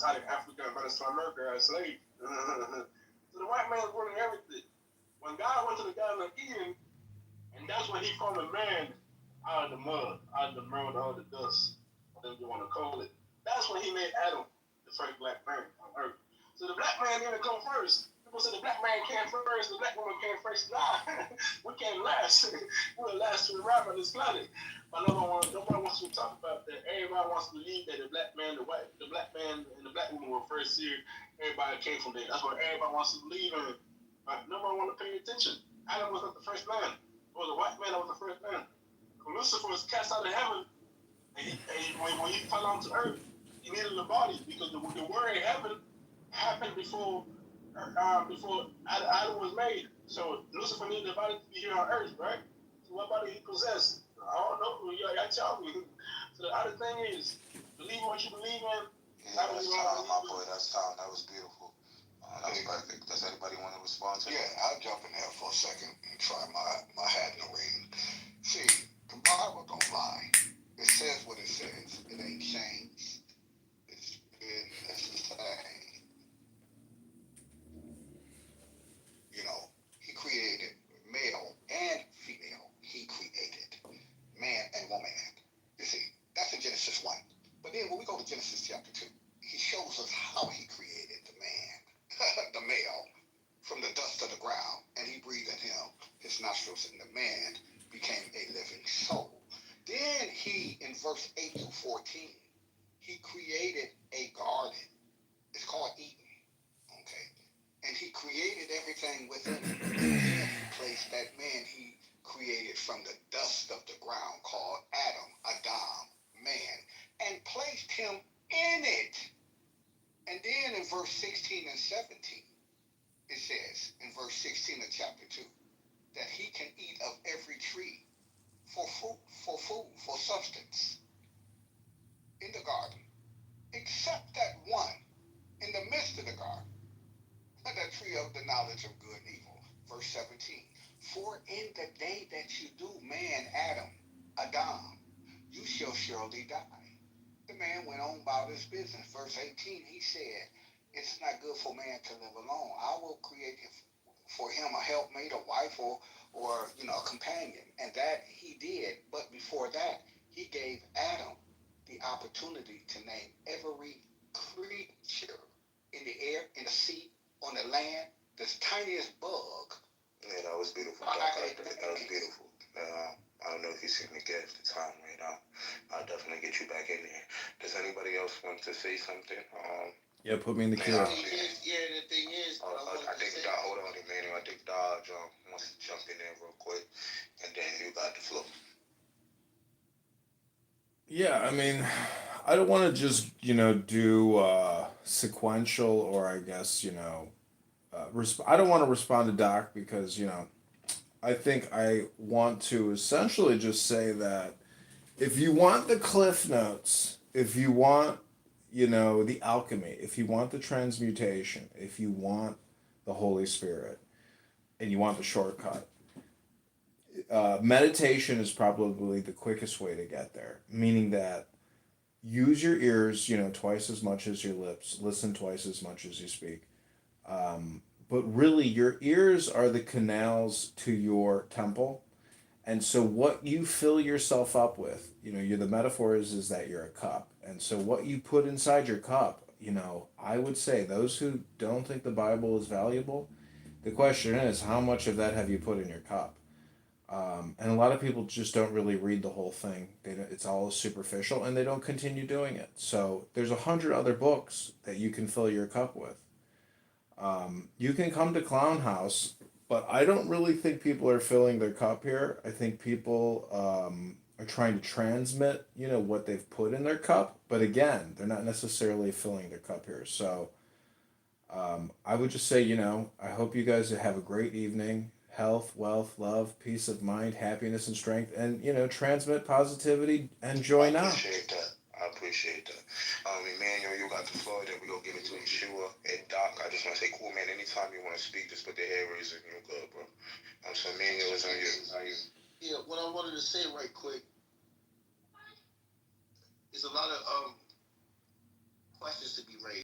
us out of Africa and brought us to America as slaves. So the white man was running everything. When God went to the Garden of Eden, and that's when he formed a man out of the mud, out of the mud, out of the dust, whatever you want to call it. That's when he made Adam, the first black man on earth. So the black man didn't come first. People say the black man came first, the black woman came first. Nah, we came last. We're the last to arrive on this planet. But nobody wants to talk about that. Everybody wants to believe that the black man, the black man and the black woman were first here. Everybody came from there. That's what everybody wants to believe in. But nobody wants to pay attention. Adam was not the first man. It was a white man that was the first man. When Lucifer was cast out of heaven, when he fell onto earth, he needed a body because the word in heaven happened before Adam was made. So Lucifer needed a body to be here on earth, right? So what body he possessed? I don't know. Y'all tell me. So the other thing is, believe what you believe in. Yeah, that's time, my boy. That's time. That was beautiful. That was perfect. Does anybody want to respond to that? Yeah, I'll jump in there for a second and try my hat in the ring. See, the Bible don't lie. It says what it says. It ain't changed. It's been the same. You know, he created male and female. He created man and woman. You see, that's in Genesis 1. But then when we go to Genesis chapter 2, he shows us how he created the man, the male, from the dust of the ground, and he breathed in him his nostrils, and the man became a living soul. Then he, in verse 8 to 14, he created a garden. It's called Eden, okay? And he created everything within it. And then he placed that man he created from the dust of the ground, called Adam, man, and placed him in it. And then in verse 16 and 17, it says, in verse 16 of chapter 2, that he can eat of every tree for food, for substance in the garden, except that one in the midst of the garden, the tree of the knowledge of good and evil. Verse 17, for in the day that you do, man, Adam, you shall surely die. The man went on about his business. Verse 18, he said, it's not good for man to live alone. I will create for him a helpmate, a wife, or a companion. And that he did. But before that, he gave Adam the opportunity to name every creature in the air, in the sea, on the land, the tiniest bug. Yeah, that was beautiful. That was beautiful. I don't know if you see me get the time right now. I'll definitely get you back in there. Does anybody else want to say something? Yeah, put me in the queue. The thing is, I think hold on, Emmanuel. I think Dodge wants to jump in there real quick, and then you got the floor. Yeah, I mean, I don't want to just, do sequential, or I guess, I don't want to respond to Doc because, I think I want to essentially just say that if you want the cliff notes, if you want, the alchemy, if you want the transmutation, if you want the Holy Spirit, and you want the shortcut, meditation is probably the quickest way to get there. Meaning that use your ears, twice as much as your lips, listen twice as much as you speak. But really, your ears are the canals to your temple. And so what you fill yourself up with, the metaphor is that you're a cup. And so what you put inside your cup, I would say those who don't think the Bible is valuable, the question is, how much of that have you put in your cup? And a lot of people just don't really read the whole thing. It's all superficial, and they don't continue doing it. So there's 100 other books that you can fill your cup with. You can come to Clown House, but I don't really think people are filling their cup here. I think people are trying to transmit, what they've put in their cup. But again, they're not necessarily filling their cup here. So I would just say, I hope you guys have a great evening. Health, wealth, love, peace of mind, happiness, and strength. And, transmit positivity and joy now. I appreciate that. Emmanuel, you got the floor, then we're going to give it to Yeshua and Doc. I just want to say, cool, man, anytime you want to speak, just put the hand raise and you're good, bro. So, Emmanuel, it's on you. Yeah, what I wanted to say right quick is a lot of questions to be raised.